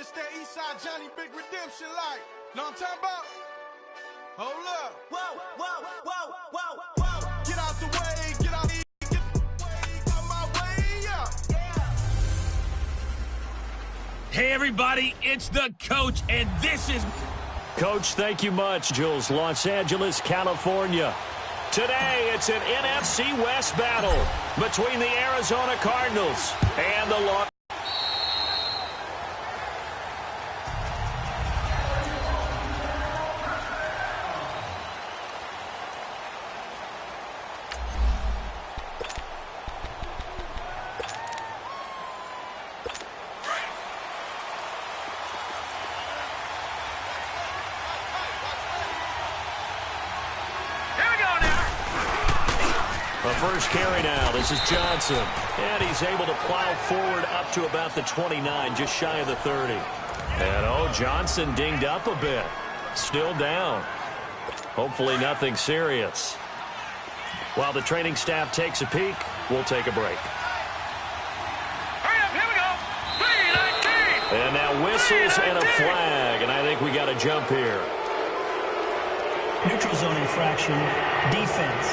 This that Eastside Johnny Big Redemption like. Know what I'm talking about? Hold up. Whoa, whoa, whoa, whoa, whoa. Get out the way, get out my way, yeah. Hey, everybody, it's the coach, and this is... Coach, thank you much, Jules. Los Angeles, California. Today, it's an NFC West battle between the Arizona Cardinals and the Los... First carry now. This is Johnson. And he's able to plow forward up to about the 29, just shy of the 30. And, Johnson dinged up a bit. Still down. Hopefully nothing serious. While the training staff takes a peek, we'll take a break. Hurry up, here we go. 3-19. And now whistles and a flag. And I think we got a jump here. Neutral zone infraction. Defense.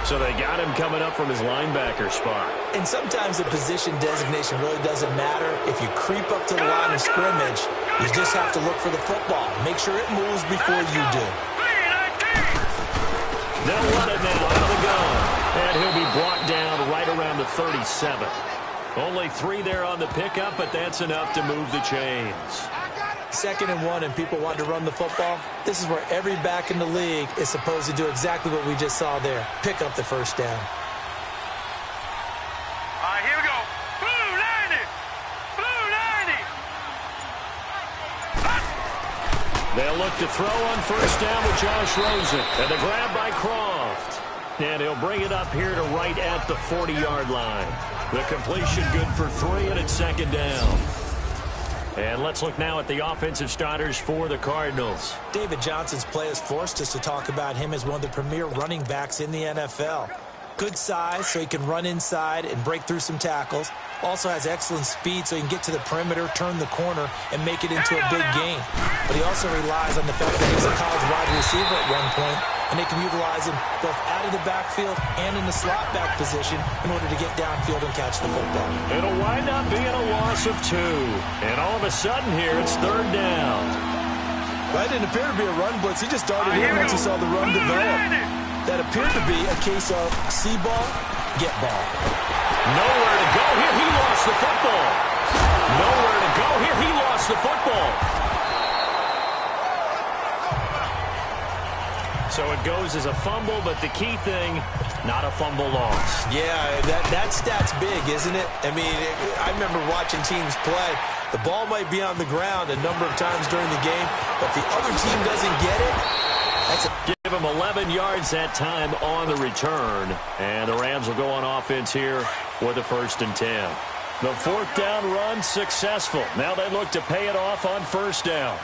So they got him coming up from his linebacker spot. And sometimes the position designation really doesn't matter. If you creep up to the line of scrimmage, you just have to look for the football. Make sure it moves before you do. They'll run it now out of the gun. And he'll be brought down right around the 37. Only 3 there on the pickup, but that's enough to move the chains. 2nd and 1 and people want to run the football. This is where every back in the league is supposed to do exactly what we just saw there. Pick up the first down. All right, here we go. Blue 90. Blue 90. They'll look to throw on first down with Josh Rosen. And the grab by Croft. And he'll bring it up here to right at the 40-yard line. The completion good for 3, and it's 2nd down. And let's look now at the offensive starters for the Cardinals. David Johnson's play has forced us to talk about him as one of the premier running backs in the NFL. Good size, so he can run inside and break through some tackles. Also has excellent speed, so he can get to the perimeter, turn the corner, and make it into a big game. But he also relies on the fact that he was a college wide receiver at one point, and they can utilize him both out of the backfield and in the slot back position in order to get downfield and catch the football. It'll wind up being a loss of 2. And all of a sudden here, it's 3rd down. That didn't appear to be a run blitz. He just darted in once he saw the run develop. That appeared to be a case of see ball, get ball. Nowhere to go here. He lost the football. Nowhere to go here. He lost the football. So it goes as a fumble, but the key thing, not a fumble loss. Yeah, that stat's big, isn't it? I mean, I remember watching teams play. The ball might be on the ground a number of times during the game, but if the other team doesn't get it, give him 11 yards that time on the return. And the Rams will go on offense here with a 1st and 10. The 4th down run successful. Now they look to pay it off on 1st down.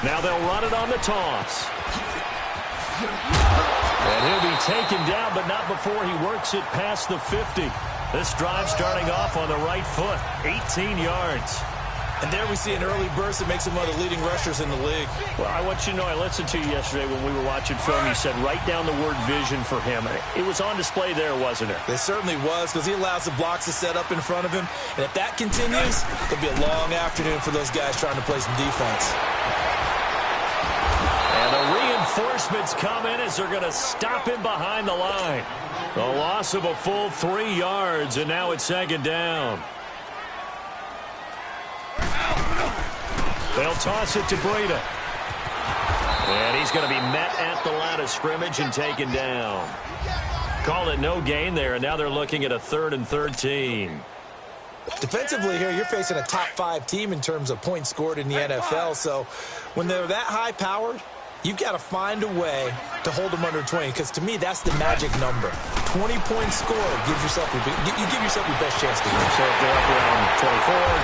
Now they'll run it on the toss. And he'll be taken down, but not before he works it past the 50. This drive starting off on the right foot, 18 yards. And there we see an early burst that makes him one of the leading rushers in the league. Well, I want you to know, I listened to you yesterday when we were watching film. You said write down the word vision for him. It was on display there, wasn't it? It certainly was, because he allows the blocks to set up in front of him. And if that continues, it'll be a long afternoon for those guys trying to play some defense. And the reinforcements come in as they're going to stop him behind the line. The loss of a full 3 yards, and now it's 2nd down. They'll toss it to Breida. And he's going to be met at the line of scrimmage and taken down. Call it no gain there, and now they're looking at a 3rd and 13. Defensively here, you're facing a top 5 team in terms of points scored in the NFL. So when they're that high-powered, You've got to find a way to hold them under 20, because to me, that's the magic number. 20-point score gives yourself you give yourself your best chance to win. So if they're up around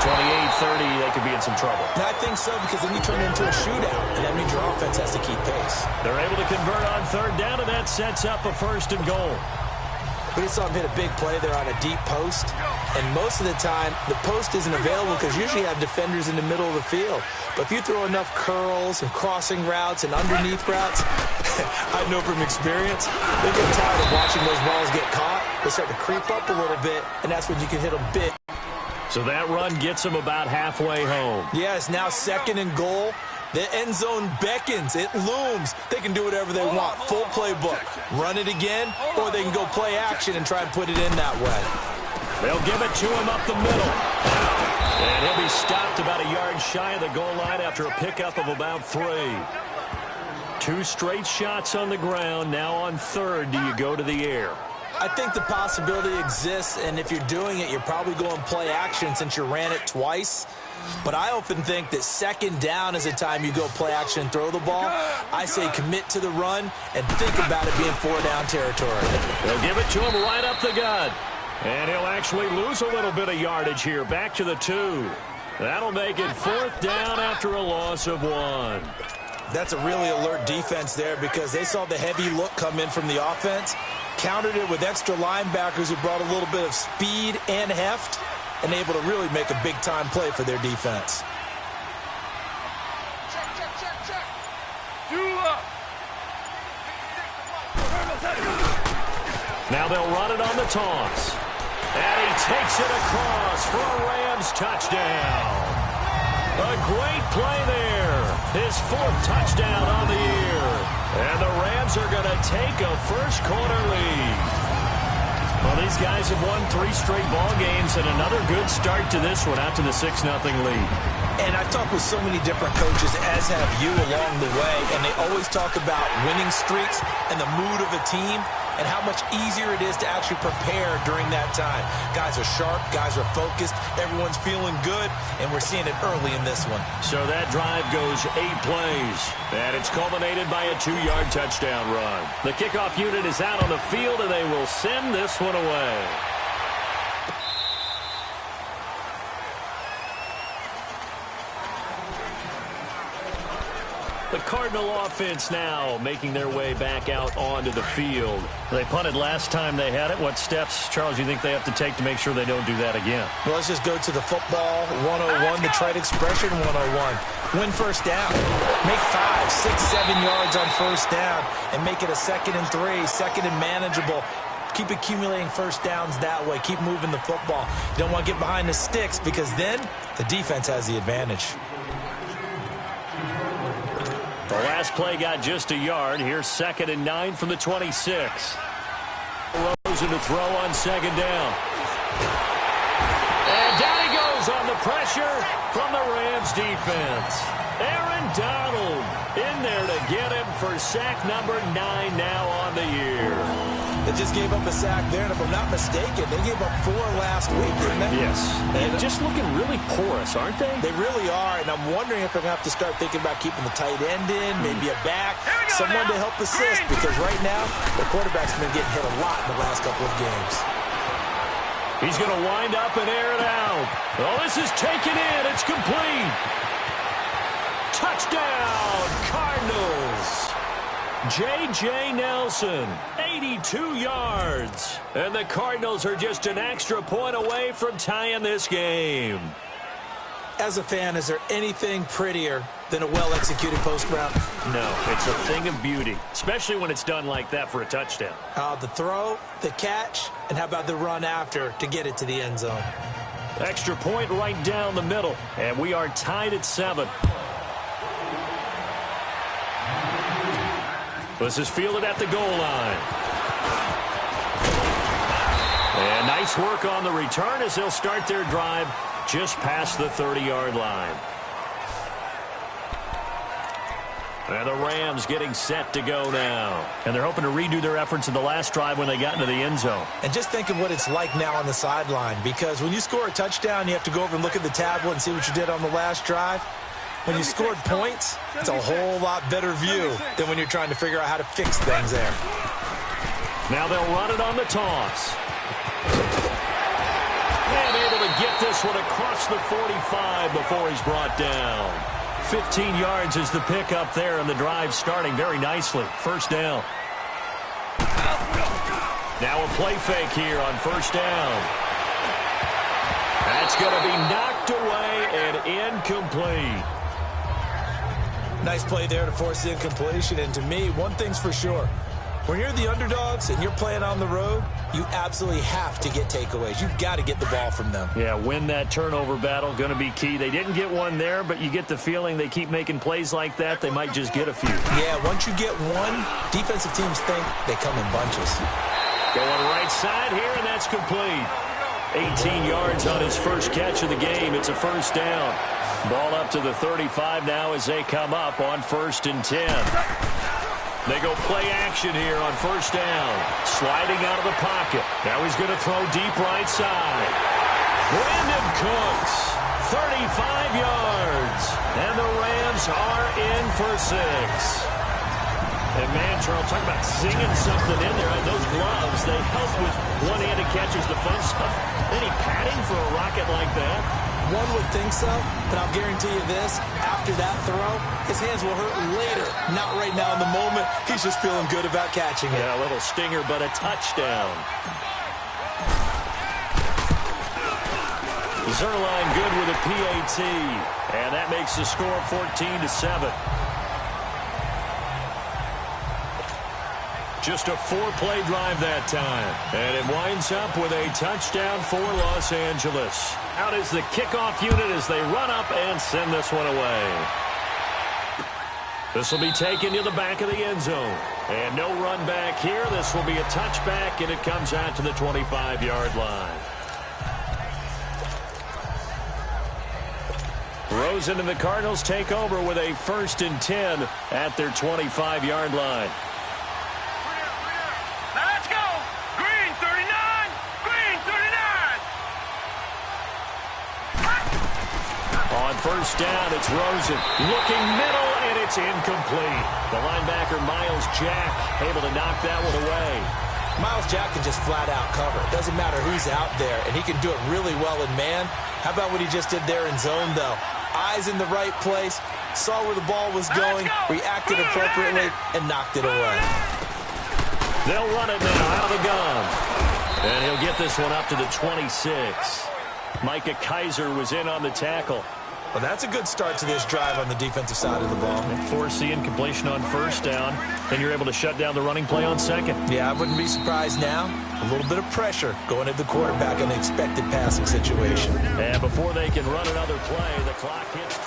24, 28, 30, they could be in some trouble. Now, I think so, because then you turn it into a shootout, and that means your offense has to keep pace. They're able to convert on third down, and that sets up a 1st and goal. We just saw him hit a big play there on a deep post. And most of the time, the post isn't available because usually you have defenders in the middle of the field. But if you throw enough curls and crossing routes and underneath routes, I know from experience, they get tired of watching those balls get caught. They start to creep up a little bit, and that's when you can hit them big. So that run gets them about halfway home. Yeah, it's now 2nd and goal. The end zone beckons. It looms. They can do whatever they want. Full playbook. Run it again, or they can go play action and try and put it in that way. They'll give it to him up the middle. And he'll be stopped about a yard shy of the goal line after a pickup of about 3. 2 straight shots on the ground. Now on third, do you go to the air? I think the possibility exists, and if you're doing it, you're probably going play action since you ran it twice. But I often think that 2nd down is a time you go play action and throw the ball. I say commit to the run and think about it being 4-down territory. They'll give it to him right up the gut. And he'll actually lose a little bit of yardage here. Back to the 2. That'll make it 4th down after a loss of 1. That's a really alert defense there because they saw the heavy look come in from the offense, countered it with extra linebackers who brought a little bit of speed and heft, and able to really make a big-time play for their defense. Now they'll run it on the toss. And he takes it across for a Rams touchdown. A great play there. His 4th touchdown on the year. And the Rams are going to take a first-quarter lead. Well, these guys have won 3 straight ball games and another good start to this one out to the 6-0 lead. And I've talked with so many different coaches, as have you, along the way, and they always talk about winning streaks and the mood of a team and how much easier it is to actually prepare during that time. Guys are sharp, guys are focused, everyone's feeling good, and we're seeing it early in this one. So that drive goes 8 plays, and it's culminated by a 2-yard touchdown run. The kickoff unit is out on the field, and they will send this one away. The Cardinal offense now making their way back out onto the field. They punted last time they had it. What steps, Charles, you think they have to take to make sure they don't do that again? Well, let's just go to the football 101, the trade expression 101. Win first down. Make 5, 6, 7 yards on first down and make it a 2nd and 3, 2nd and manageable. Keep accumulating first downs that way. Keep moving the football. You don't want to get behind the sticks because then the defense has the advantage. The last play got just a yard. Here's 2nd and 9 from the 26. Rosen to throw on 2nd down. And down he goes on the pressure from the Rams defense. Aaron Donald in there to get him for sack number 9 now on the year. They just gave up a sack there, and if I'm not mistaken, they gave up 4 last week, didn't they? Yes. And just looking really porous, aren't they? They really are, and I'm wondering if they're going to have to start thinking about keeping the tight end in, maybe a back, someone to help assist, because right now, the quarterback's been getting hit a lot in the last couple of games. He's going to wind up and air it out. Oh, this is taken in. It's complete. Touchdown, Cardinals. J.J. Nelson, 82 yards. And the Cardinals are just an extra point away from tying this game. As a fan, is there anything prettier than a well-executed post route? No, it's a thing of beauty, especially when it's done like that for a touchdown. The throw, the catch, and how about the run after to get it to the end zone? Extra point right down the middle, and we are tied at 7. This is fielded at the goal line. And nice work on the return as they'll start their drive just past the 30-yard line. And the Rams getting set to go now. And they're hoping to redo their efforts in the last drive when they got into the end zone. And just think of what it's like now on the sideline, because when you score a touchdown, you have to go over and look at the tablet and see what you did on the last drive. when you scored points, it's a whole lot better view than when you're trying to figure out how to fix things there. Now they'll run it on the toss. And able to get this one across the 45 before he's brought down. 15 yards is the pickup there, and the drive starting very nicely. First down. Now a play fake here on first down. That's going to be knocked away and incomplete. Nice play there to force the incompletion. And to me, one thing's for sure. When you're the underdogs and you're playing on the road, you absolutely have to get takeaways. You've got to get the ball from them. Yeah, win that turnover battle, going to be key. They didn't get one there, but you get the feeling they keep making plays like that, they might just get a few. Yeah, once you get one, defensive teams think they come in bunches. Going right side here, and that's complete. 18 yards on his first catch of the game. It's a first down. Ball up to the 35 now as they come up on 1st and 10. They go play action here on first down. Sliding out of the pocket. Now he's going to throw deep right side. Brandon Cooks, 35 yards. And the Rams are in for 6. And man, Charles, talk about singing something in there. Those gloves, they help with one-handed catches, the fun stuff. Any padding for a rocket like that? One would think so, but I'll guarantee you this, after that throw, his hands will hurt later. Not right now in the moment. He's just feeling good about catching it. Yeah, a little stinger, but a touchdown. Zerline good with a PAT, and that makes the score 14-7. Just a 4-play drive that time. And it winds up with a touchdown for Los Angeles. Out is the kickoff unit as they run up and send this one away. This will be taken to the back of the end zone. And no run back here. This will be a touchback, and it comes out to the 25-yard line. Rosen and the Cardinals take over with a 1st and 10 at their 25-yard line. On first down, it's Rosen. Looking middle, and it's incomplete. The linebacker, Miles Jack, able to knock that one away. Miles Jack can just flat out cover. It doesn't matter who's out there, and he can do it really well in man. How about what he just did there in zone, though? Eyes in the right place, saw where the ball was going, reacted appropriately, and knocked it away. They'll run it now out of the gun. And he'll get this one up to the 26. Micah Kaiser was in on the tackle. Well, that's a good start to this drive on the defensive side of the ball. And force the incompletion on first down, and you're able to shut down the running play on second. Yeah, I wouldn't be surprised now. A little bit of pressure going at the quarterback in an expected passing situation. And before they can run another play, the clock hits.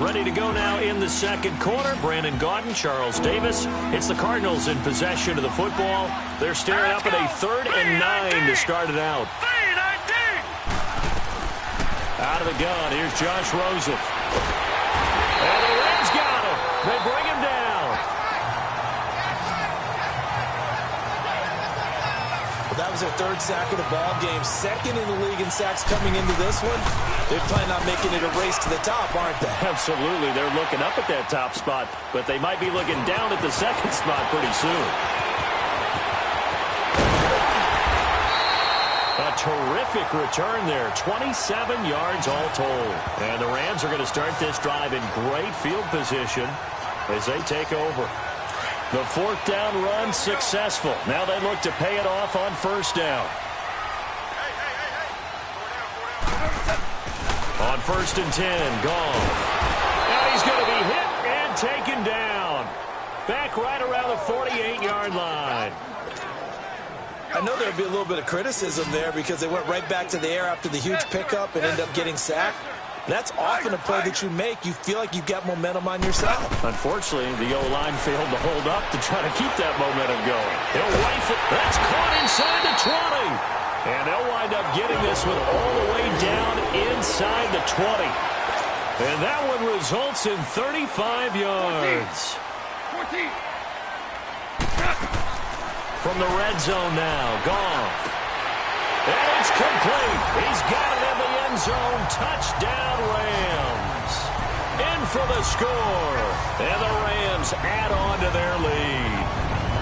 Ready to go now in the second quarter. Brandon Gaudin, Charles Davis. It's the Cardinals in possession of the football. They're staring up at a 3rd and 9 to start it out. Out of the gun, here's Josh Rosen. And the Rams got him. They bring him down. Well, that was their 3rd sack of the ball game. 2nd in the league in sacks coming into this one. They're planning on making it a race to the top, aren't they? Absolutely. They're looking up at that top spot, but they might be looking down at the 2nd spot pretty soon. A terrific return there. 27 yards all told. And the Rams are going to start this drive in great field position as they take over. The 4th down run successful. Now they look to pay it off on first down. On 1st and 10, gone. Now he's going to be hit and taken down. Back right around the 48-yard line. I know there'll be a little bit of criticism there because they went right back to the air after the huge pickup and ended up getting sacked. That's often a play that you make. You feel like you've got momentum on your side. Unfortunately, the O-line failed to hold up to try to keep that momentum going. He'll wife it. That's caught inside the 20. And they'll wind up getting this one all the way down inside the 20. And that one results in 35 yards. 14. From the red zone now, Goff. And it's complete. He's got it in the end zone. Touchdown, Rams. in for the score. And the Rams add on to their lead.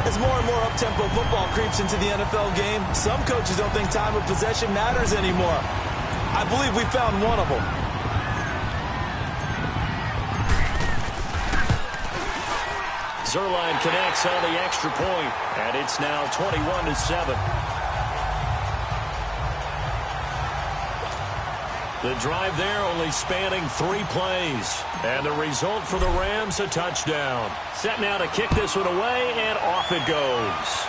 As more and more up-tempo football creeps into the NFL game, some coaches don't think time of possession matters anymore. I believe we found one of them. Zerline connects on the extra point, and it's now 21-7. The drive there only spanning 3 plays. And the result for the Rams, a touchdown. Set now to kick this one away, and off it goes.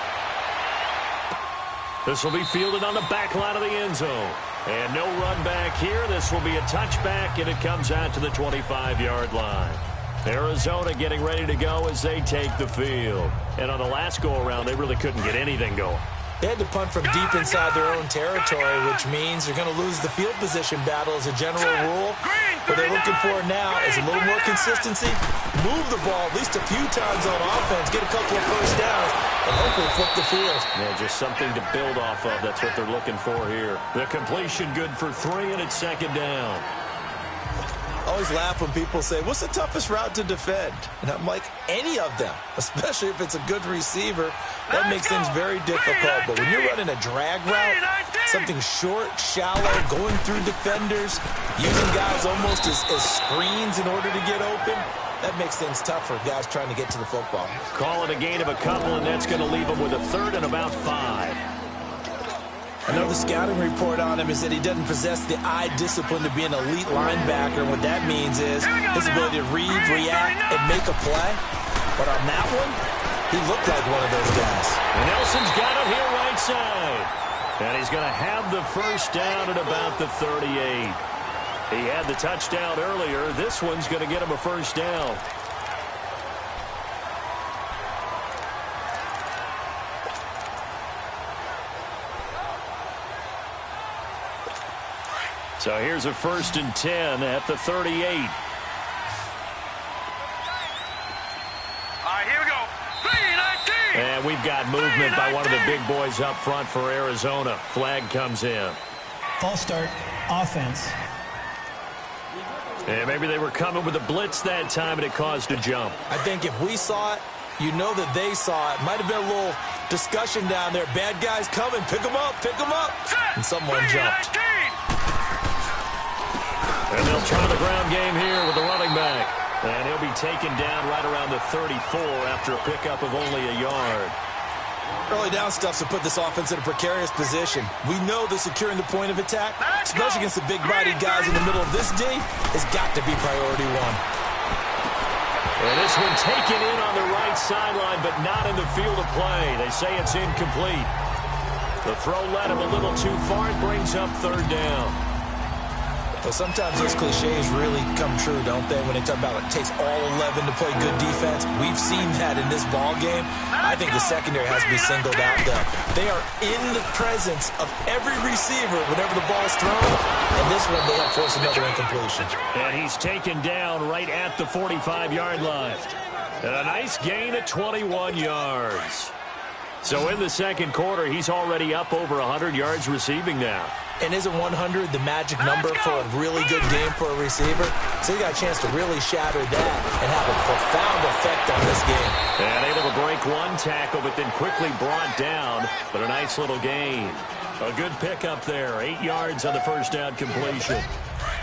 This will be fielded on the back line of the end zone. And no run back here. This will be a touchback, and it comes out to the 25-yard line. Arizona getting ready to go as they take the field. And on the last go-around, they really couldn't get anything going. They had to punt from deep inside their own territory, which means they're going to lose the field position battle as a general rule. What they're looking for now is a little more consistency, move the ball at least a few times on offense, get a couple of first downs, and hopefully flip the field. Yeah, just something to build off of. That's what they're looking for here. The completion good for 3, and it's second down. I always laugh when people say, what's the toughest route to defend? And I'm like, any of them, especially if it's a good receiver. That makes things very difficult. But when you're running a drag route, something short, shallow, going through defenders, using guys almost as screens in order to get open, that makes things tough for guys trying to get to the football. Call it a gain of a couple, and that's going to leave them with a 3rd and about 5. Another scouting report on him is that he doesn't possess the eye discipline to be an elite linebacker. And what that means is his ability to read, react, and make a play. But on that one, he looked like one of those guys. And Nelson's got it here right side. And he's going to have the first down at about the 38. He had the touchdown earlier. This one's going to get him a first down. So here's a 1st and 10 at the 38. All right, here we go. 3-19. And we've got movement by one of the big boys up front for Arizona. Flag comes in. False start, offense. And maybe they were coming with a blitz that time, and it caused a jump. I think if we saw it, you know that they saw it. Might have been a little discussion down there. Bad guys coming. Pick them up. Pick them up. And someone jumped. And they'll try the ground game here with the running back. And he'll be taken down right around the 34 after a pickup of only a yard. Early down stuffs will put this offense in a precarious position. We know that securing the point of attack, especially against the big-bodied guys in the middle of this D, has got to be priority 1. And this one taken in on the right sideline, but not in the field of play. They say it's incomplete. The throw led him a little too far. It brings up 3rd down. Well, sometimes those cliches really come true, don't they? When they talk about it takes all 11 to play good defense. We've seen that in this ball game. I think the secondary has to be singled out, though. They are in the presence of every receiver whenever the ball's thrown. And this one, they have forced another incompletion. And he's taken down right at the 45-yard line. And a nice gain of 21 yards. So in the second quarter, he's already up over 100 yards receiving now. And isn't 100 the magic number for a really good game for a receiver? So he got a chance to really shatter that and have a profound effect on this game. And able to break one tackle, but then quickly brought down. But a nice little gain. A good pickup there. 8 yards on the first down completion.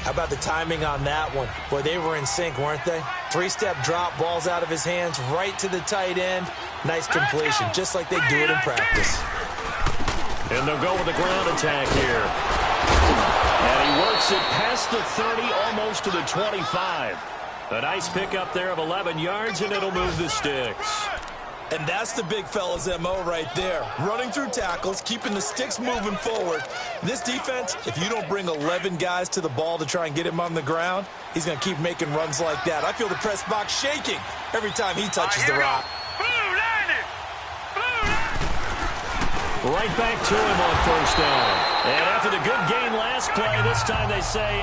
How about the timing on that one? Boy, they were in sync, weren't they? 3-step drop, balls out of his hands, right to the tight end. Nice completion, just like they do it in practice. And they'll go with the ground attack here. And he works it past the 30, almost to the 25. A nice pickup there of 11 yards, and it'll move the sticks. And that's the big fella's MO right there. Running through tackles, keeping the sticks moving forward. This defense, if you don't bring 11 guys to the ball to try and get him on the ground, he's going to keep making runs like that. I feel the press box shaking every time he touches the rock. Right back to him on first down. And after the good gain last play, this time they say,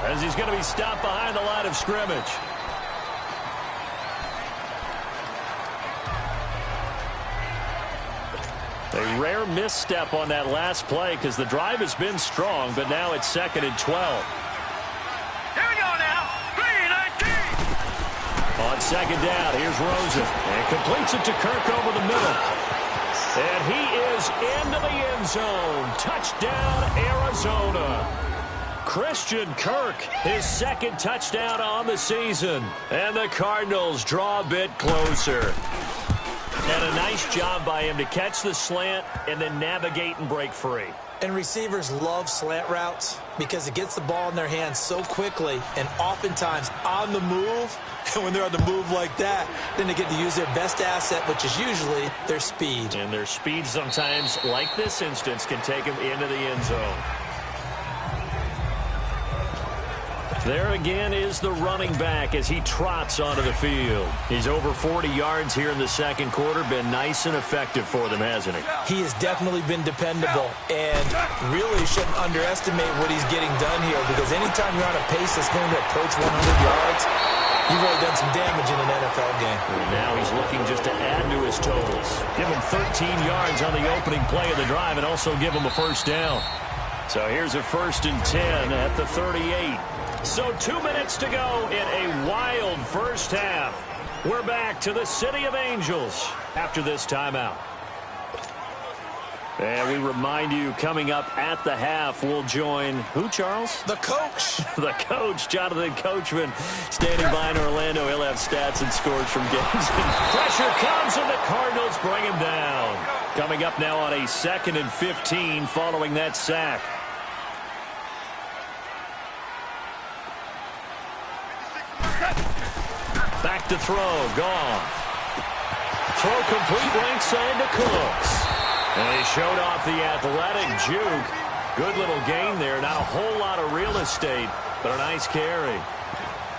as he's going to be stopped behind the line of scrimmage. A rare misstep on that last play because the drive has been strong, but now it's 2nd and 12. Here we go now. 3-19. second down. Here's Rosen. And completes it to Kirk over the middle. And he is into the end zone. Touchdown, Arizona. Christian Kirk, his second touchdown on the season. And the Cardinals draw a bit closer. And a nice job by him to catch the slant and then navigate and break free. And receivers love slant routes because it gets the ball in their hands so quickly and oftentimes on the move. And when they're on the move like that, then they get to use their best asset, which is usually their speed. And their speed sometimes, like this instance, can take them into the end zone. There again is the running back as he trots onto the field. He's over 40 yards here in the second quarter. Been nice and effective for them, hasn't he? He has definitely been dependable and really shouldn't underestimate what he's getting done here because anytime you're on a pace that's going to approach 100 yards, you've really done some damage in an NFL game. And now he's looking just to add to his totals. Give him 13 yards on the opening play of the drive and also give him a first down. So here's a 1st and 10 at the 38. So 2 minutes to go in a wild first half. We're back to the City of Angels after this timeout. And we remind you, coming up at the half, we'll join who, Charles? The coach. The coach, Jonathan Coachman, standing by in Orlando. He'll have stats and scores from games. And pressure comes, and the Cardinals bring him down. Coming up now on a 2nd and 15 following that sack. Back to throw. Goff. Throw complete right side to Cooks. And he showed off the athletic juke. Good little gain there. Not a whole lot of real estate, but a nice carry.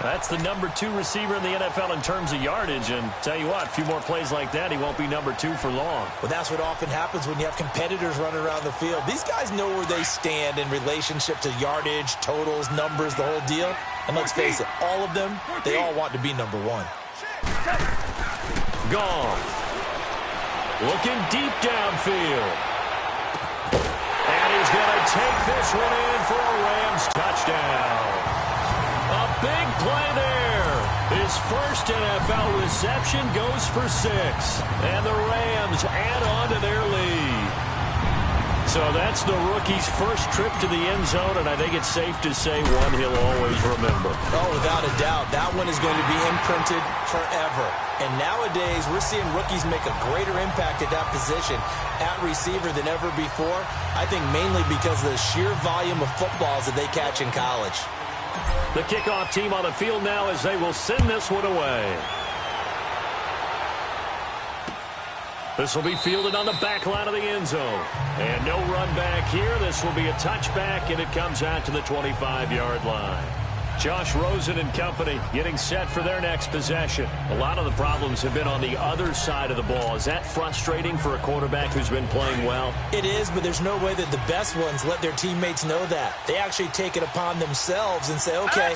That's the number 2 receiver in the NFL in terms of yardage. And tell you what, a few more plays like that, he won't be number 2 for long. Well, that's what often happens when you have competitors running around the field. These guys know where they stand in relationship to yardage, totals, numbers, the whole deal. And let's face it, all of them, they all want to be number 1. Goff. Looking deep downfield. And he's going to take this one in for a Rams touchdown. A big play there. His first NFL reception goes for 6. And the Rams add on to their lead. So that's the rookie's first trip to the end zone, and I think it's safe to say one he'll always remember. Oh, without a doubt. That one is going to be imprinted forever. And nowadays, we're seeing rookies make a greater impact at that position at receiver than ever before. I think mainly because of the sheer volume of footballs that they catch in college. The kickoff team on the field now as they will send this one away. This will be fielded on the back line of the end zone. And no run back here. This will be a touchback, and it comes out to the 25-yard line. Josh Rosen and company getting set for their next possession. A lot of the problems have been on the other side of the ball. Is that frustrating for a quarterback who's been playing well? It is, but there's no way that the best ones let their teammates know that. They actually take it upon themselves and say, okay,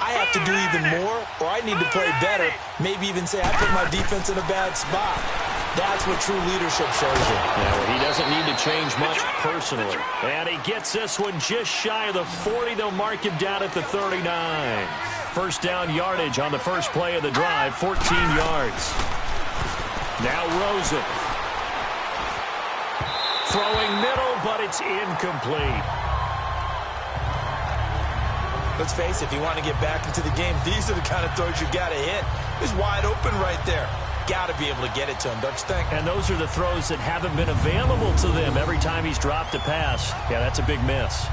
I have to do even more, or I need to play better. Maybe even say, I put my defense in a bad spot. That's what true leadership shows you. Yeah, he doesn't need to change much personally. And he gets this one just shy of the 40. They'll mark him down at the 39. First down yardage on the first play of the drive, 14 yards. Now Rosen. Throwing middle, but it's incomplete. Let's face it, if you want to get back into the game, these are the kind of throws you got to hit. It's wide open right there. Got to be able to get it to him, don't you think? And those are the throws that haven't been available to them every time he's dropped a pass. Yeah, that's a big miss.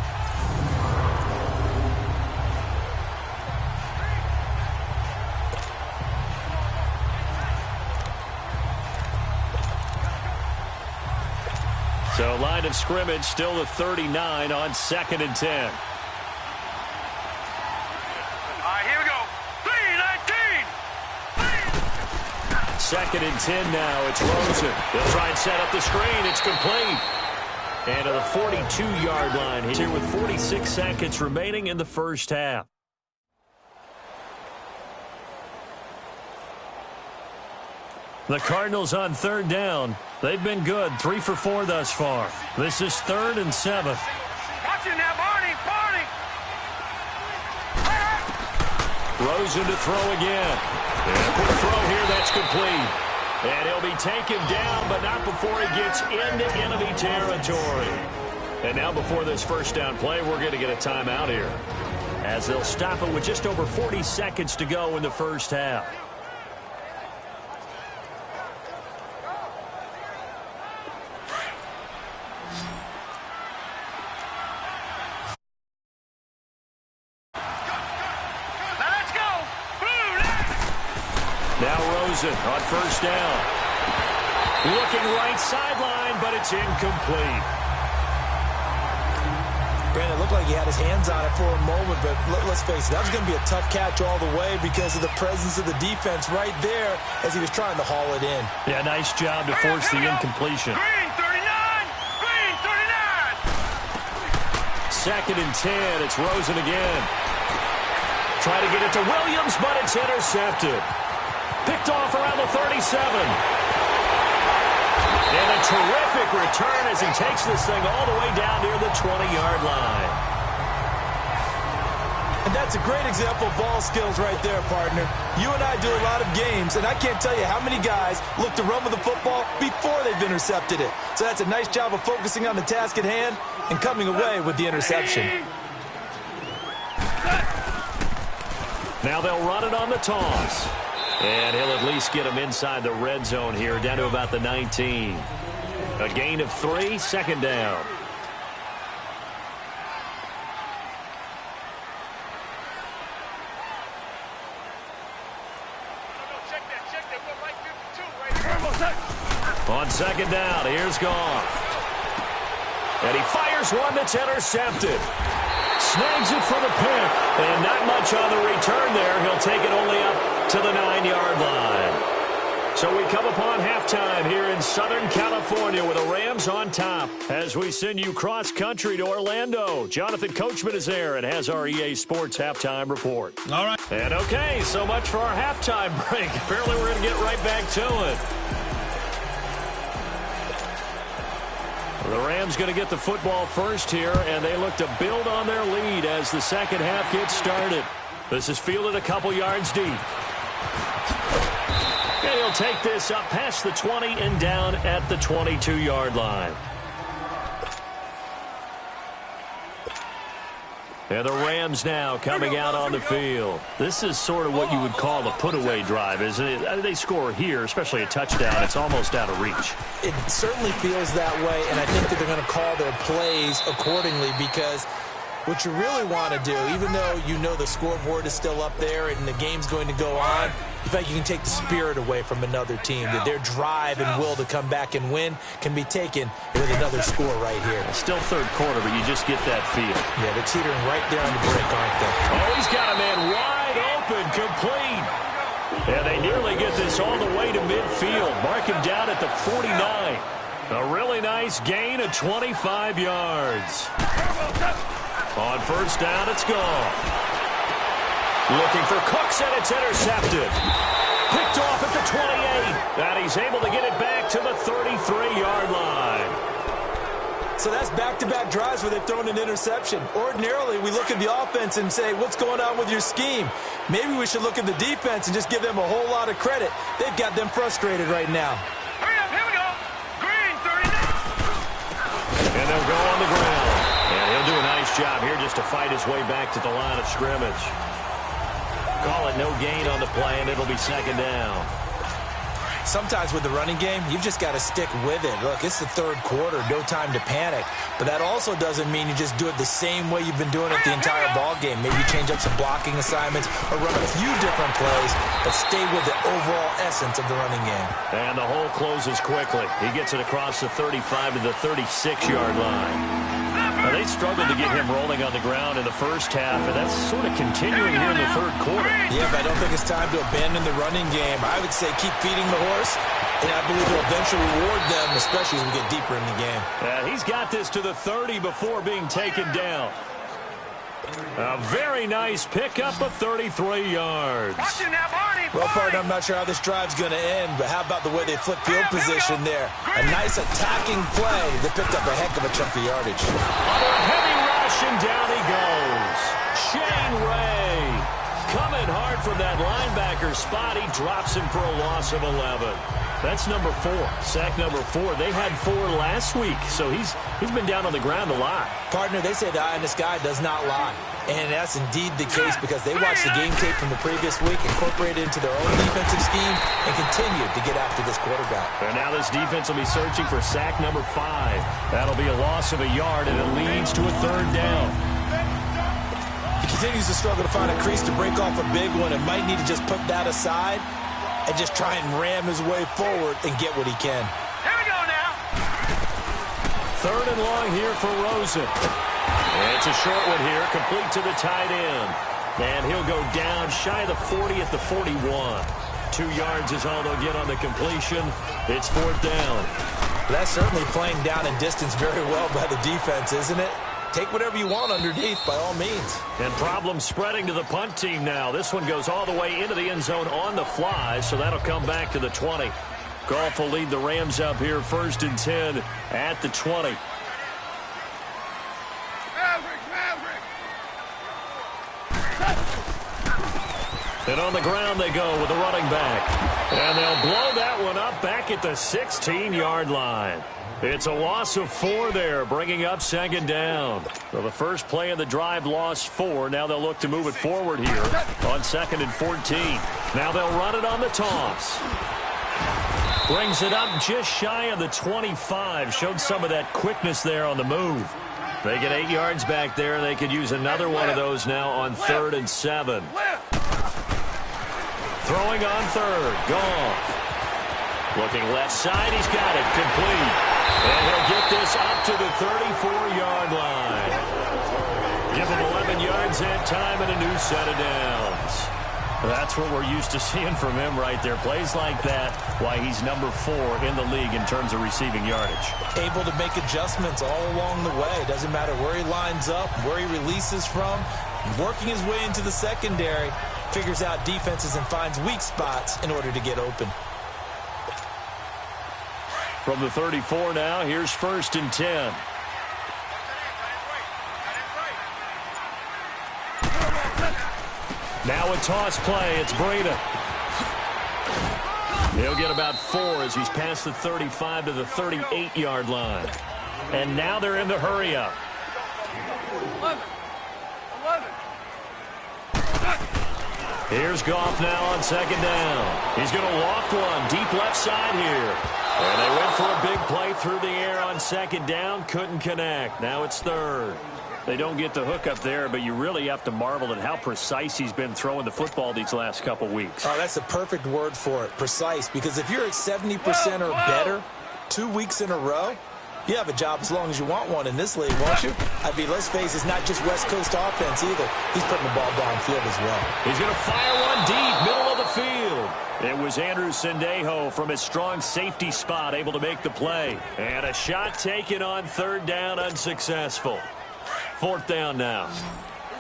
So line of scrimmage still the 39 on 2nd and 10. Second and 10 now. It's Rosen. He'll try and set up the screen. It's complete. And to the 42-yard line. He's here with 46 seconds remaining in the first half. The Cardinals on 3rd down. They've been good. 3 for 4 thus far. This is 3rd and 7. Watching that, Barney. Rosen to throw again. And put That's complete. And he'll be taken down, but not before he gets into enemy territory. And now before this first down play, we're going to get a timeout here, as they'll stop it with just over 40 seconds to go in the first half. Now Rosen on first down. Looking right sideline, but it's incomplete. Brandon, it looked like he had his hands on it for a moment, but let's face it, that was going to be a tough catch all the way because of the presence of the defense right there as he was trying to haul it in. Yeah, nice job to force the incompletion. Green 39! Green 39! Second and 10. It's Rosen again. Try to get it to Williams, but it's intercepted. Picked off around the 37. And a terrific return as he takes this thing all the way down near the 20-yard line. And that's a great example of ball skills right there, partner. You and I do a lot of games, and I can't tell you how many guys look to run with the football before they've intercepted it. So that's a nice job of focusing on the task at hand and coming away with the interception. Now they'll run it on the toss. And he'll at least get him inside the red zone here, down to about the 19. A gain of 3, second down. On second down, here's Goff. And he fires one that's intercepted. Snags it for the pick. And not much on the return there. He'll take it only up to the 9-yard line. So we come upon halftime here in Southern California with the Rams on top as we send you cross-country to Orlando. Jonathan Coachman is there and has our EA Sports halftime report. All right. And okay, so much for our halftime break. Apparently we're going to get right back to it. The Rams going to get the football first here, and they look to build on their lead as the second half gets started. This is fielded a couple yards deep. And he'll take this up past the 20 and down at the 22-yard line. And the Rams now coming out on the field. This is sort of what you would call a put-away drive, isn't it? They score here, especially a touchdown. It's almost out of reach. It certainly feels that way, and I think that they're going to call their plays accordingly because what you really want to do, even though you know the scoreboard is still up there and the game's going to go on, you think you can take the spirit away from another team, that their drive and will to come back and win can be taken with another score right here. Still third quarter, but you just get that feel. Yeah, they're teetering right there on the break, aren't they? Oh, he's got a man wide open, complete. And they nearly get this all the way to midfield. Mark him down at the 49. A really nice gain of 25 yards. On first down, it's gone. Looking for Cooks, and it's intercepted. Picked off at the 28. And he's able to get it back to the 33-yard line. So that's back-to-back drives where they've thrown an interception. Ordinarily, we look at the offense and say, what's going on with your scheme? Maybe we should look at the defense and just give them a whole lot of credit. They've got them frustrated right now. Hurry up, here we go. Green 39. And they'll go on the ground. And he'll do a nice job here just to fight his way back to the line of scrimmage. Call it no gain on the play, and it'll be second down. Sometimes with the running game, you've just got to stick with it. Look, it's the third quarter, no time to panic. But that also doesn't mean you just do it the same way you've been doing it the entire ball game. Maybe change up some blocking assignments or run a few different plays, but stay with the overall essence of the running game. And the hole closes quickly. He gets it across the 35 to the 36-yard line. Now, they struggled to get him rolling on the ground in the first half, and that's sort of continuing here in the third quarter. Yeah, but I don't think it's time to abandon the running game. I would say keep feeding the horse, and I believe he'll eventually reward them, especially as we get deeper in the game. He's got this to the 30 before being taken down. A very nice pickup of 33 yards. Watch it now, Barney. Well, partner, I'm not sure how this drive's going to end, but how about the way they flip field position there? A nice attacking play that picked up a heck of a chunk of yardage. Under a heavy rush, and down he goes. Shane Ray. coming hard from that linebacker spot. He drops him for a loss of 11. That's number 4. Sack number 4. They had 4 last week, so he's been down on the ground a lot. Partner, they say the eye in the sky does not lie. And that's indeed the case because they watched the game tape from the previous week, incorporated it into their own defensive scheme, and continued to get after this quarterback. And now this defense will be searching for sack number 5. That'll be a loss of a yard, and it leads to a 3rd down. He continues to struggle to find a crease to break off a big one and might need to just put that aside and just try and ram his way forward and get what he can. Here we go now. 3rd and long here for Rosen. And it's a short one here, complete to the tight end. And he'll go down shy of the 40 at the 41. 2 yards is all they'll get on the completion. It's 4th down. That's certainly playing down and distance very well by the defense, isn't it? Take whatever you want underneath by all means. And problems spreading to the punt team now. This one goes all the way into the end zone on the fly, so that'll come back to the 20. Goff will lead the Rams up here 1st and 10 at the 20. And on the ground they go with the running back. And they'll blow that one up back at the 16-yard line. It's a loss of 4 there, bringing up 2nd down. So the first play of the drive lost 4. Now they'll look to move it forward here on 2nd and 14. Now they'll run it on the toss. Brings it up just shy of the 25. Showed some of that quickness there on the move. They get 8 yards back there, and they could use another one of those now on 3rd and 7. Throwing on 3rd. Goff. Looking left side. He's got it. Complete. And he'll get this up to the 34-yard line. Give him 11 yards that time and a new set of downs. That's what we're used to seeing from him right there. Plays like that, why he's number 4 in the league in terms of receiving yardage. Able to make adjustments all along the way. Doesn't matter where he lines up, where he releases from. Working his way into the secondary. Figures out defenses and finds weak spots in order to get open. From the 34 now, here's 1st and 10. Now a toss play. It's Breda. He'll get about 4 as he's past the 35 to the 38-yard line. And now they're in the hurry-up. 11. Here's Goff now on 2nd down. He's going to loft one deep left side here. And they went for a big play through the air on 2nd down. Couldn't connect. Now it's 3rd. They don't get the hook up there, but you really have to marvel at how precise he's been throwing the football these last couple weeks. Oh, that's a perfect word for it, precise. Because if you're at 70% or better 2 weeks in a row, you have a job as long as you want one in this league, won't you? I mean, let's face it, it's not just West Coast offense either. He's putting the ball downfield as well. He's going to fire one deep, middle of the field. It was Andrew Sendejo from his strong safety spot able to make the play. And a shot taken on 3rd down, unsuccessful. 4th down now.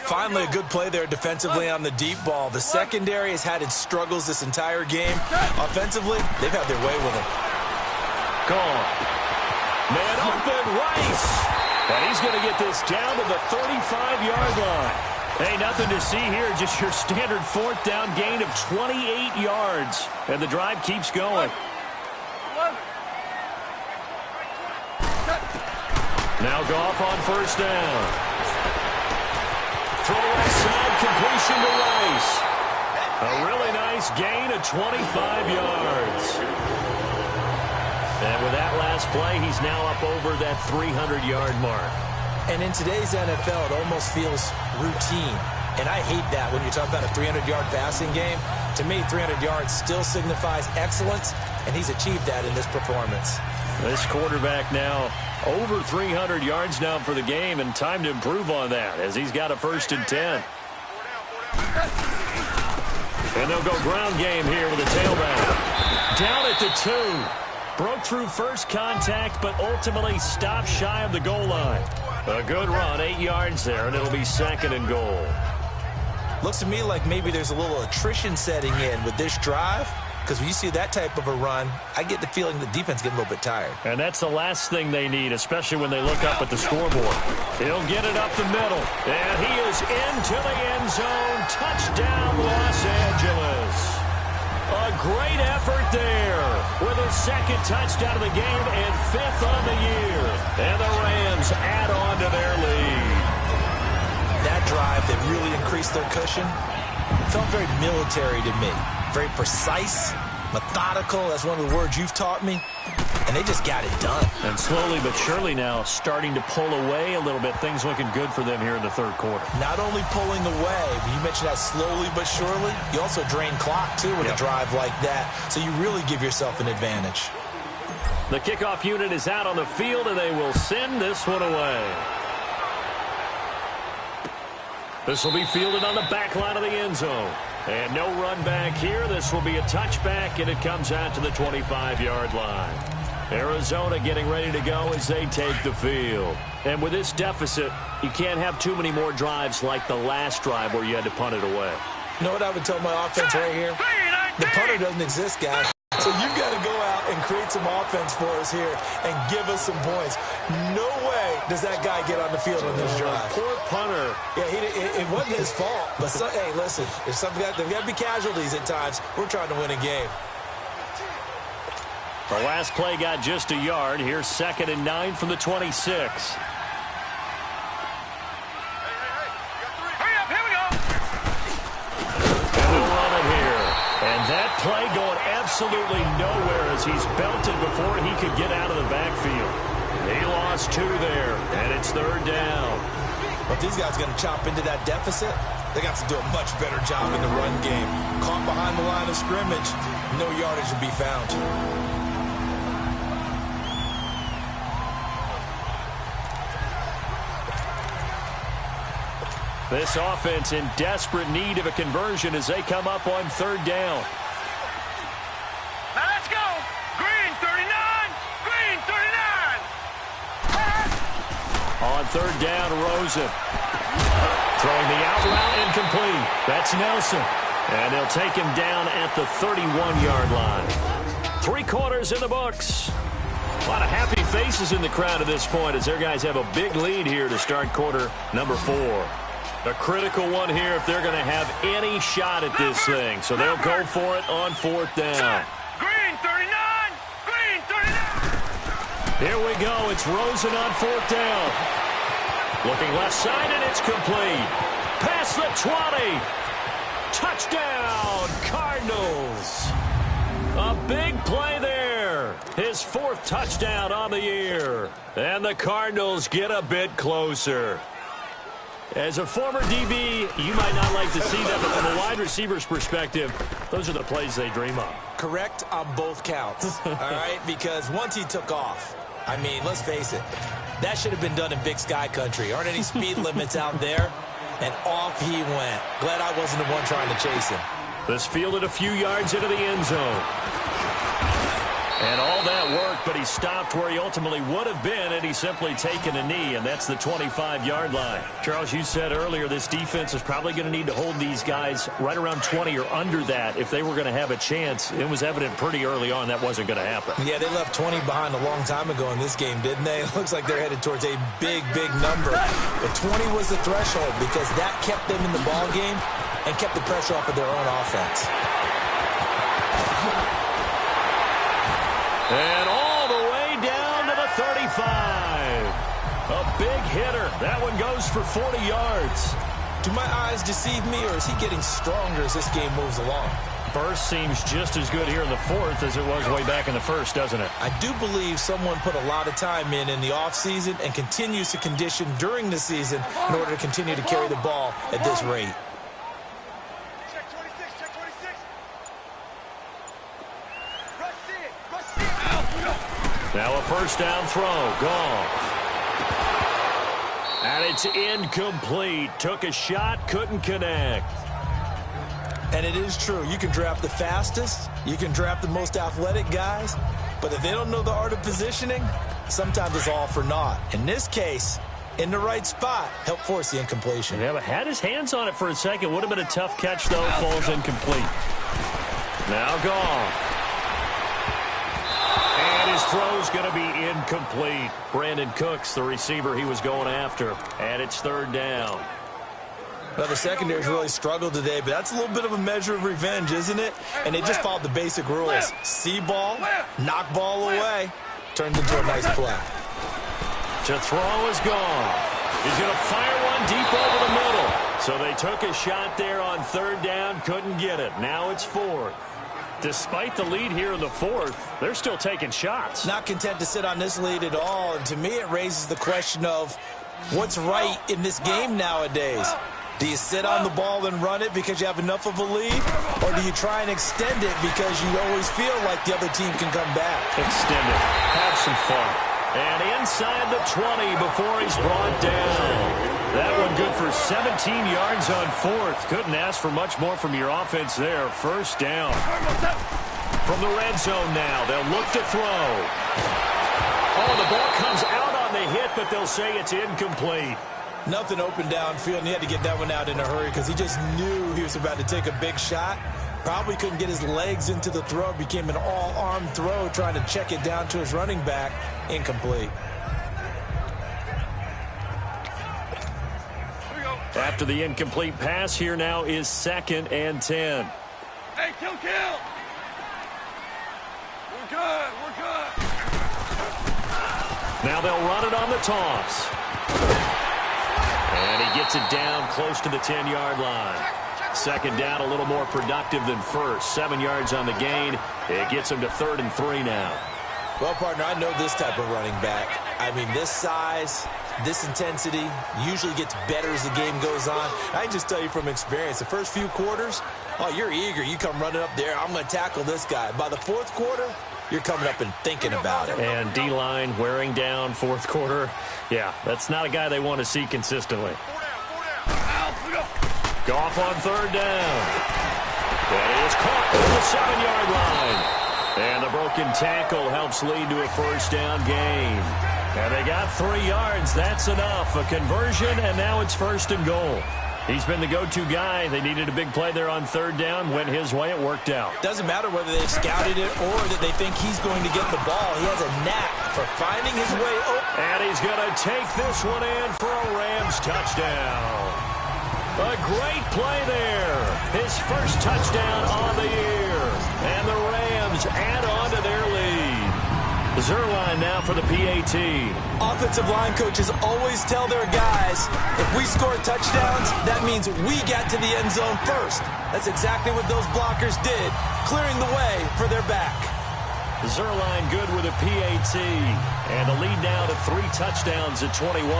Finally, a good play there defensively on the deep ball. The secondary has had its struggles this entire game. Offensively, they've had their way with him. Gone. Man open, Rice. And he's going to get this down to the 35-yard line. Hey, nothing to see here. Just your standard 4th down gain of 28 yards. And the drive keeps going. Now Goff on 1st down. Throw right side, completion to Rice. A really nice gain of 25 yards. And with that last play, he's now up over that 300-yard mark. And in today's NFL, it almost feels routine. And I hate that when you talk about a 300-yard passing game. To me, 300 yards still signifies excellence, and he's achieved that in this performance. This quarterback now over 300 yards now for the game, and time to improve on that as he's got a 1st and 10. And they'll go ground game here with a tailback. Down at the 2. Broke through first contact, but ultimately stopped shy of the goal line. A good run, 8 yards there, and it'll be 2nd and goal. Looks to me like maybe there's a little attrition setting in with this drive. because when you see that type of a run, I get the feeling the defense getting a little bit tired. And that's the last thing they need, especially when they look up at the scoreboard. He'll get it up the middle, and he is into the end zone. Touchdown, Los Angeles. A great effort there with his second touchdown of the game and 5th on the year. And the Rams add on to their lead. That drive that really increased their cushion felt very military to me. Very precise, methodical. That's one of the words you've taught me. And they just got it done. And slowly but surely now starting to pull away a little bit. Things looking good for them here in the third quarter. Not only pulling away, but you mentioned that slowly but surely, you also drain clock, too, with a drive like that. So you really give yourself an advantage. The kickoff unit is out on the field, and they will send this one away. This will be fielded on the back line of the end zone. And no run back here. This will be a touchback, and it comes out to the 25-yard line. Arizona getting ready to go as they take the field. And with this deficit, you can't have too many more drives like the last drive where you had to punt it away. You know what I would tell my offense right here? The punter doesn't exist, guys. So you've got to go out and create some offense for us here and give us some points. No way does that guy get on the field on this drive. Poor punter. Yeah, it wasn't his fault. But, hey, listen, there's got to be casualties at times. We're trying to win a game. The last play got just a yard. Here's 2nd and 9 from the 26. That play going absolutely nowhere as he's belted before he could get out of the backfield. He lost 2 there, and it's 3rd down. But these guys are going to chop into that deficit. They got to do a much better job in the run game. Caught behind the line of scrimmage, no yardage to be found. This offense in desperate need of a conversion as they come up on 3rd down. Now let's go. Green 39. Green 39. On 3rd down, Rosen. Throwing the out route incomplete. That's Nelson. And they'll take him down at the 31-yard line. 3 quarters in the books. A lot of happy faces in the crowd at this point as their guys have a big lead here to start quarter number 4. A critical one here if they're going to have any shot at this thing. So they'll go for it on 4th down. Green 39. Green 39. Here we go. It's Rosen on 4th down. Looking left side, and it's complete. Past the 20. Touchdown, Cardinals. A big play there. His 4th touchdown on the year. And the Cardinals get a bit closer. As a former DB, you might not like to see that, but from a wide receiver's perspective, those are the plays they dream of. Correct on both counts, all right? Because once he took off, I mean, let's face it, that should have been done in Big Sky country. Aren't any speed limits out there? And off he went. Glad I wasn't the one trying to chase him. This fielded a few yards into the end zone. And all that worked, but he stopped where he ultimately would have been had he simply taken a knee, and that's the 25-yard line. Charles, you said earlier this defense is probably going to need to hold these guys right around 20 or under that if they were going to have a chance. It was evident pretty early on that wasn't going to happen. Yeah, they left 20 behind a long time ago in this game, didn't they? It looks like they're headed towards a big, big number. But 20 was the threshold because that kept them in the ball game and kept the pressure off of their own offense. And all the way down to the 35. A big hitter. That one goes for 40 yards. Do my eyes deceive me, or is he getting stronger as this game moves along? Burst seems just as good here in the 4th as it was way back in the 1st, doesn't it? I do believe someone put a lot of time in the offseason and continues to condition during the season in order to continue to carry the ball at this rate. Now a 1st down throw. Gone. And it's incomplete. Took a shot, couldn't connect. And it is true. You can draft the fastest. You can draft the most athletic guys. But if they don't know the art of positioning, sometimes it's all for naught. In this case, in the right spot, help force the incompletion. Yeah, but had his hands on it for a second. Would have been a tough catch, though. Falls incomplete. Now Goff. And his throw's going to be incomplete. Brandon Cooks, the receiver he was going after. And it's third down. Well, the secondary's really struggled today, but that's a little bit of a measure of revenge, isn't it? And they just followed the basic rules. See ball, knock ball away. Turns into a nice play. To throw is Goff. He's going to fire one deep over the middle. So they took a shot there on third down, couldn't get it. Now it's fourth. Despite the lead here in the fourth, they're still taking shots. Not content to sit on this lead at all. And to me, it raises the question of what's right in this game nowadays. Do you sit on the ball and run it because you have enough of a lead? Or do you try and extend it because you always feel like the other team can come back? Extend it. Have some fun. And inside the 20 before he's brought down. That one good for 17 yards on fourth. Couldn't ask for much more from your offense there. First down. From the red zone now. They'll look to throw. Oh, the ball comes out on the hit, but they'll say it's incomplete. Nothing open downfield, and he had to get that one out in a hurry because he just knew he was about to take a big shot. Probably couldn't get his legs into the throw. Became an all-arm throw trying to check it down to his running back. Incomplete. After the incomplete pass, here now is 2nd and 10. Hey, kill! We're good. Now they'll run it on the toss. And he gets it down close to the 10-yard line. Second down, a little more productive than first. 7 yards on the gain. It gets him to 3rd and 3 now. Well, partner, I know this type of running back. I mean, this size, this intensity usually gets better as the game goes on. I can just tell you from experience, the first few quarters, oh, you're eager. You come running up there. I'm going to tackle this guy. By the fourth quarter, you're coming up and thinking about it. And D-line wearing down fourth quarter. Yeah, that's not a guy they want to see consistently. Goff on third down. That is caught at the 7-yard line. And the broken tackle helps lead to a first down gain. And they got 3 yards. That's enough. A conversion, and now it's 1st and goal. He's been the go-to guy. They needed a big play there on third down. Went his way. It worked out. Doesn't matter whether they've scouted it or that they think he's going to get the ball. He has a knack for finding his way open. And he's going to take this one in for a Rams touchdown. A great play there. His first touchdown on the year. And the Rams add on to their lead. Zerline now for the PAT. Offensive line coaches always tell their guys, if we score touchdowns, that means we got to the end zone first. That's exactly what those blockers did, clearing the way for their back. Zerline good with a PAT. And the lead now to 3 touchdowns at 21.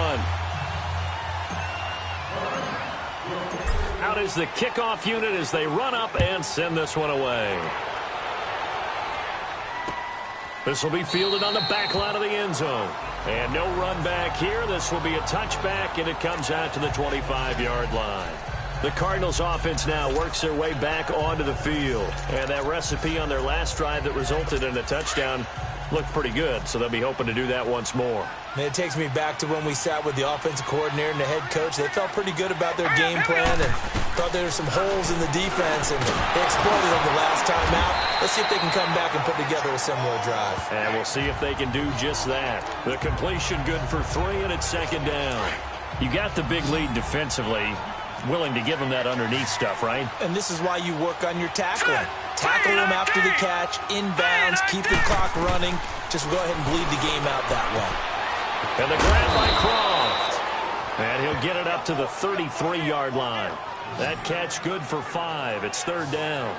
Out is the kickoff unit as they run up and send this one away. This will be fielded on the back line of the end zone. And no run back here. This will be a touchback, and it comes out to the 25-yard line. The Cardinals offense now works their way back onto the field. And that recipe on their last drive that resulted in a touchdown looked pretty good, so they'll be hoping to do that once more. And it takes me back to when we sat with the offensive coordinator and the head coach. They felt pretty good about their game plan and thought there were some holes in the defense, and they exploited them the last time out. Let's see if they can come back and put together a similar drive. And we'll see if they can do just that. The completion good for 3, and it's 2nd down. You got the big lead defensively. Willing to give them that underneath stuff, right? And this is why you work on your tackling. Tackle them after the catch, inbounds, keep the clock running. Just go ahead and bleed the game out that way. And the grab by Croft. And he'll get it up to the 33-yard line. That catch good for 5. It's 3rd down.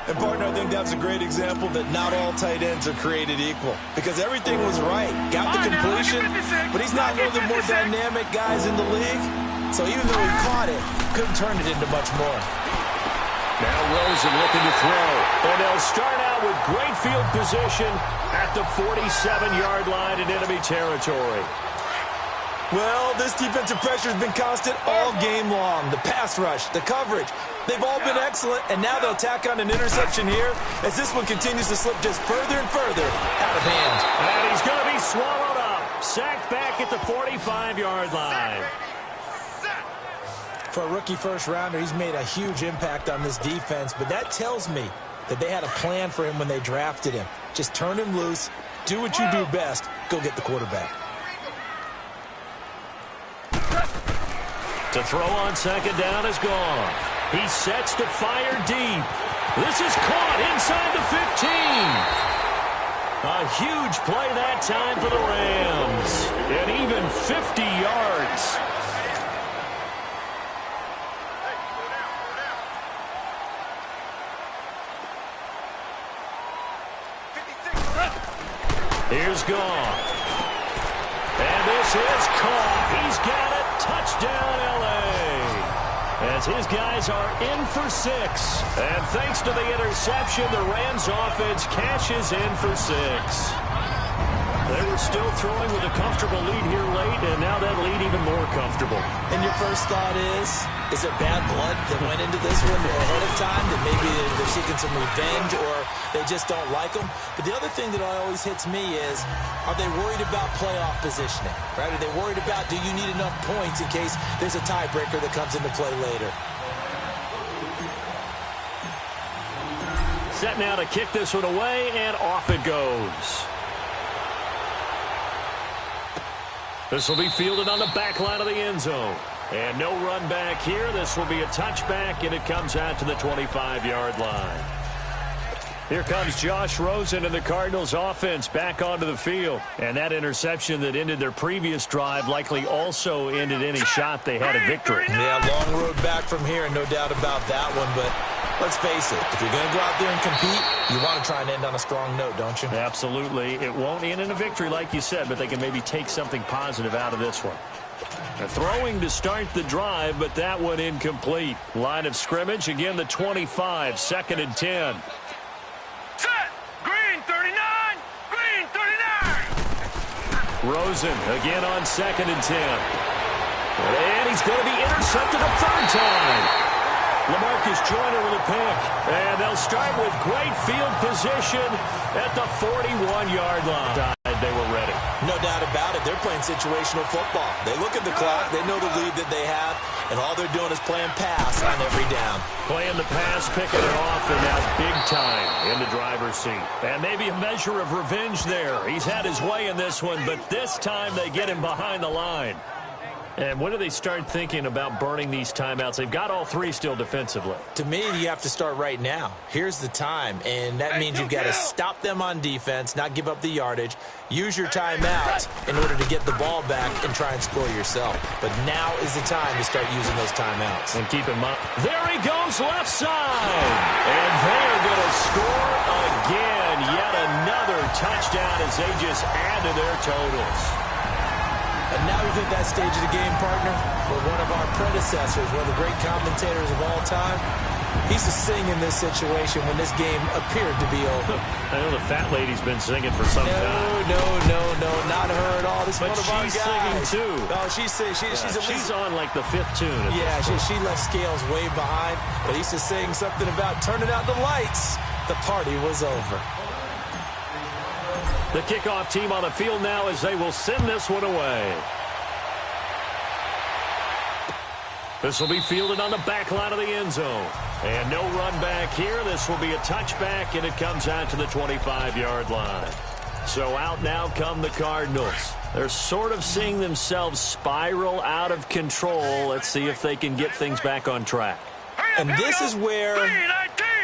And, partner, I think that's a great example that not all tight ends are created equal. Because everything was right. Got the completion, but he's not one of the more dynamic guys in the league. So even though he caught it, couldn't turn it into much more. Now Rosen looking to throw. And they'll start out with great field position at the 47-yard line in enemy territory. Well, this defensive pressure has been constant all game long. The pass rush, the coverage, they've all been excellent. And now they'll tack on an interception here as this one continues to slip just further and further out of hand. And he's going to be swallowed up. Sacked back at the 45-yard line. For a rookie first-rounder, he's made a huge impact on this defense, but that tells me that they had a plan for him when they drafted him. Just turn him loose, do what you do best, go get the quarterback. To throw on second down is gone. He sets to fire deep. This is caught inside the 15. A huge play that time for the Rams. And even 50 yards. Here's Goff. And this is caught. He's got it. Touchdown, L.A. As his guys are in for 6. And thanks to the interception, the Rams offense cashes in for 6. They were still throwing with a comfortable lead here late, and now that lead even more comfortable. And your first thought is there bad blood that went into this one ahead of time, that maybe they're seeking some revenge or they just don't like them? But the other thing that always hits me is, are they worried about playoff positioning? Right? Are they worried about, do you need enough points in case there's a tiebreaker that comes into play later? Set now to kick this one away, and off it goes. This will be fielded on the back line of the end zone. And no run back here. This will be a touchback, and it comes out to the 25-yard line. Here comes Josh Rosen and the Cardinals offense back onto the field. And that interception that ended their previous drive likely also ended any shot they had at victory. Yeah, long road back from here, no doubt about that one. But let's face it, if you're going to go out there and compete, you want to try and end on a strong note, don't you? Absolutely. It won't end in a victory like you said, but they can maybe take something positive out of this one. They're throwing to start the drive, but that one incomplete. Line of scrimmage, again the 25, 2nd and 10. Set! Green 39! Green 39! Rosen again on 2nd and 10. And he's going to be intercepted a third time. LaMarcus Joyner with a pick. And they'll start with great field position at the 41-yard line. They were ready. No doubt about it. They're playing situational football. They look at the clock. They know the lead that they have. And all they're doing is playing pass on every down. Playing the pass, picking it off, and now big time in the driver's seat. And maybe a measure of revenge there. He's had his way in this one, but this time they get him behind the line. And when do they start thinking about burning these timeouts? They've got all 3 still defensively. To me, you have to start right now. Here's the time, and that means you've got to stop them on defense, not give up the yardage, use your timeouts in order to get the ball back and try and score yourself. But now is the time to start using those timeouts. And keep in mind, there he goes left side. And they are going to score again. Yet another touchdown as they just add to their totals. And now we've hit that stage of the game, partner, where one of our predecessors, one of the great commentators of all time, he used to sing in this situation when this game appeared to be over. I know the fat lady's been singing for some time. No, not her at all. This is one of our guys. But she's singing too. Oh, she's on like the 5th tune. Yeah, she left Scales way behind, but he used to sing something about turning out the lights. The party was over. The kickoff team on the field now as they will send this one away. This will be fielded on the back line of the end zone. And no run back here. This will be a touchback, and it comes out to the 25-yard line. So out now come the Cardinals. They're sort of seeing themselves spiral out of control. Let's see if they can get things back on track. And this is where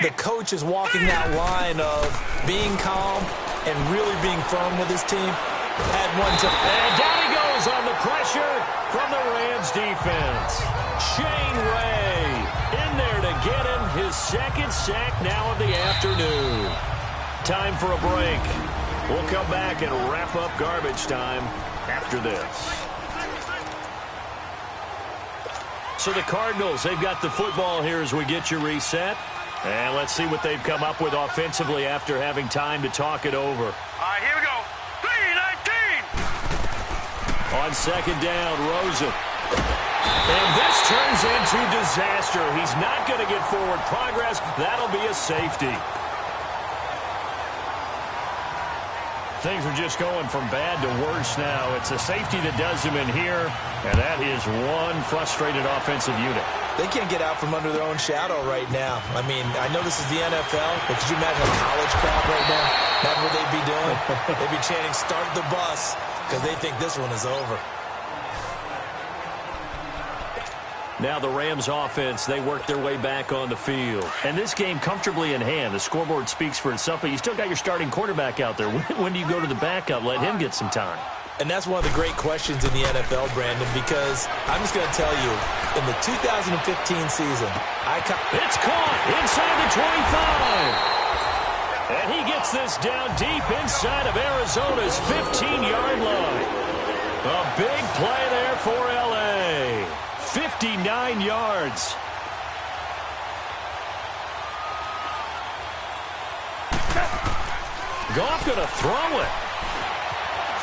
the coach is walking that line of being calm and really being firm with his team. Had one to... And down he goes on the pressure from the Rams defense. Shane Ray in there to get him his 2nd sack now of the afternoon. Time for a break. We'll come back and wrap up garbage time after this. So the Cardinals, they've got the football here as we get you reset. And let's see what they've come up with offensively after having time to talk it over. All right, here we go. 3-19. On 2nd down, Rosen. And this turns into disaster. He's not going to get forward progress. That'll be a safety. Things are just going from bad to worse now. It's a safety that does him in here, and that is one frustrated offensive unit. They can't get out from under their own shadow right now. I mean, I know this is the NFL, but could you imagine a college crowd right now? That's what they'd be doing. They'd be chanting, "Start the bus," because they think this one is over. Now the Rams offense, they work their way back on the field. And this game comfortably in hand. The scoreboard speaks for itself, but you still got your starting quarterback out there. When do you go to the backup? Let him get some time. And that's one of the great questions in the NFL, Brandon, because I'm just going to tell you, in the 2015 season, it's caught inside the 25. And he gets this down deep inside of Arizona's 15-yard line. A big play there for L.A. 59 yards. Goff going to throw it.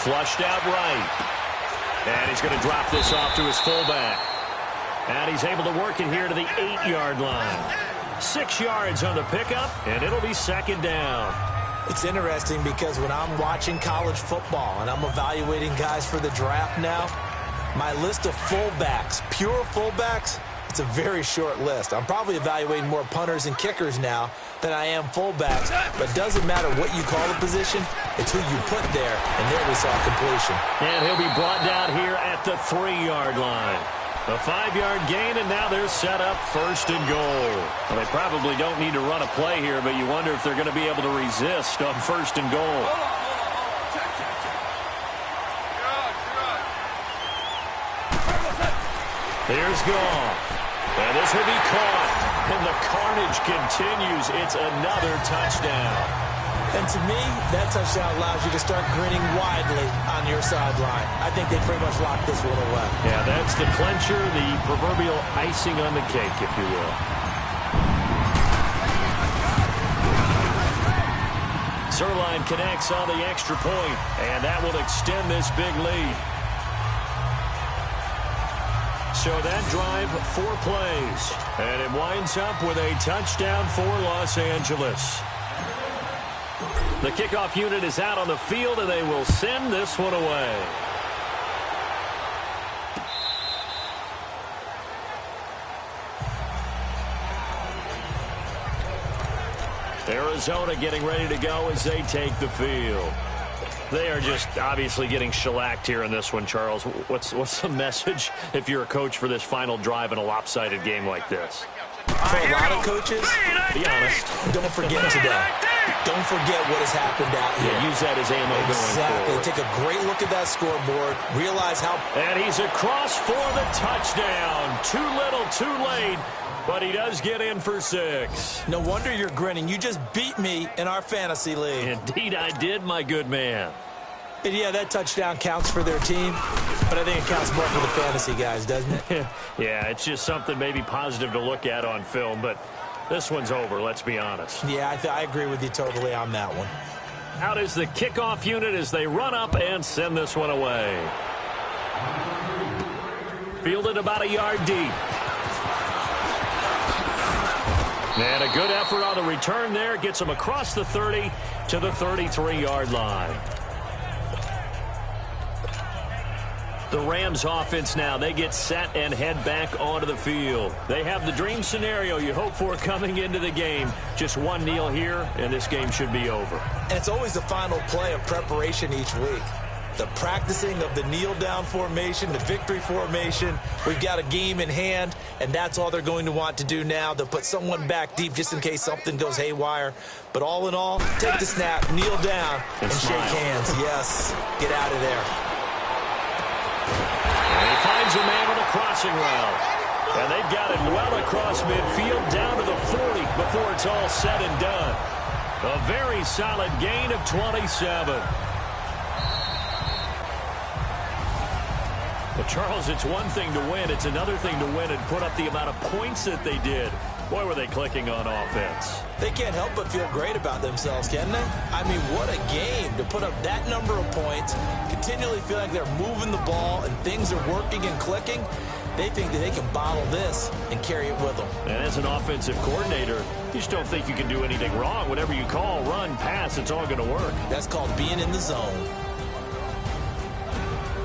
Flushed out right. And he's going to drop this off to his fullback. And he's able to work it here to the 8-yard line. 6 yards on the pickup, and it'll be second down. It's interesting because when I'm watching college football and I'm evaluating guys for the draft now, my list of fullbacks, pure fullbacks, it's a very short list. I'm probably evaluating more punters and kickers now than I am fullbacks, but it doesn't matter what you call the position, it's who you put there, and there we saw completion. And he'll be brought down here at the 3-yard line. A 5-yard gain, and now they're set up first and goal. Well, they probably don't need to run a play here, but you wonder if they're going to be able to resist on first and goal. Here's Goff. And this will be caught. And the carnage continues. It's another touchdown. And to me, that touchdown allows you to start grinning widely on your sideline. I think they pretty much locked this one away. Yeah, that's the clincher, the proverbial icing on the cake, if you will. Zerline connects on the extra point, and that will extend this big lead. So that drive, 4 plays, and it winds up with a touchdown for Los Angeles. The kickoff unit is out on the field, and they will send this one away. Arizona getting ready to go as they take the field. They are just obviously getting shellacked here in this one, Charles. What's the message if you're a coach for this final drive in a lopsided game like this? For a lot of coaches, be honest, don't forget today. Don't forget what has happened out here. Yeah, use that as ammo going forward. Take a great look at that scoreboard. Realize how... And he's across for the touchdown. Too little, too late. But he does get in for 6. No wonder you're grinning. You just beat me in our fantasy league. Indeed I did, my good man. And yeah, that touchdown counts for their team, but I think it counts more for the fantasy guys, doesn't it? Yeah, it's just something maybe positive to look at on film, but this one's over, let's be honest. Yeah, I agree with you totally on that one. Out is the kickoff unit as they run up and send this one away. Fielded about a yard deep. And a good effort on the return there. Gets him across the 30 to the 33-yard line. The Rams offense now, they get set and head back onto the field. They have the dream scenario you hope for coming into the game. Just one kneel here, and this game should be over. And it's always the final play of preparation each week. The practicing of the kneel-down formation, the victory formation. We've got a game in hand, and that's all they're going to want to do now. They'll put someone back deep just in case something goes haywire. But all in all, take the snap, kneel down, and shake hands. Yes, get out of there. And he finds a man on a crossing route. And they've got it well across midfield down to the 40 before it's all said and done. A very solid gain of 27. Well, Charles, it's one thing to win. It's another thing to win and put up the amount of points that they did. Boy, were they clicking on offense. They can't help but feel great about themselves, can they? I mean, what a game to put up that number of points, continually feel like they're moving the ball and things are working and clicking. They think that they can bottle this and carry it with them. And as an offensive coordinator, you just don't think you can do anything wrong. Whatever you call, run, pass, it's all going to work. That's called being in the zone.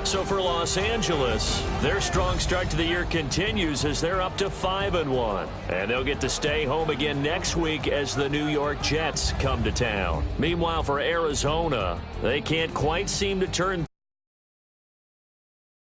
So for Los Angeles, their strong start to the year continues as they're up to 5-1. And they'll get to stay home again next week as the New York Jets come to town. Meanwhile, for Arizona, they can't quite seem to turn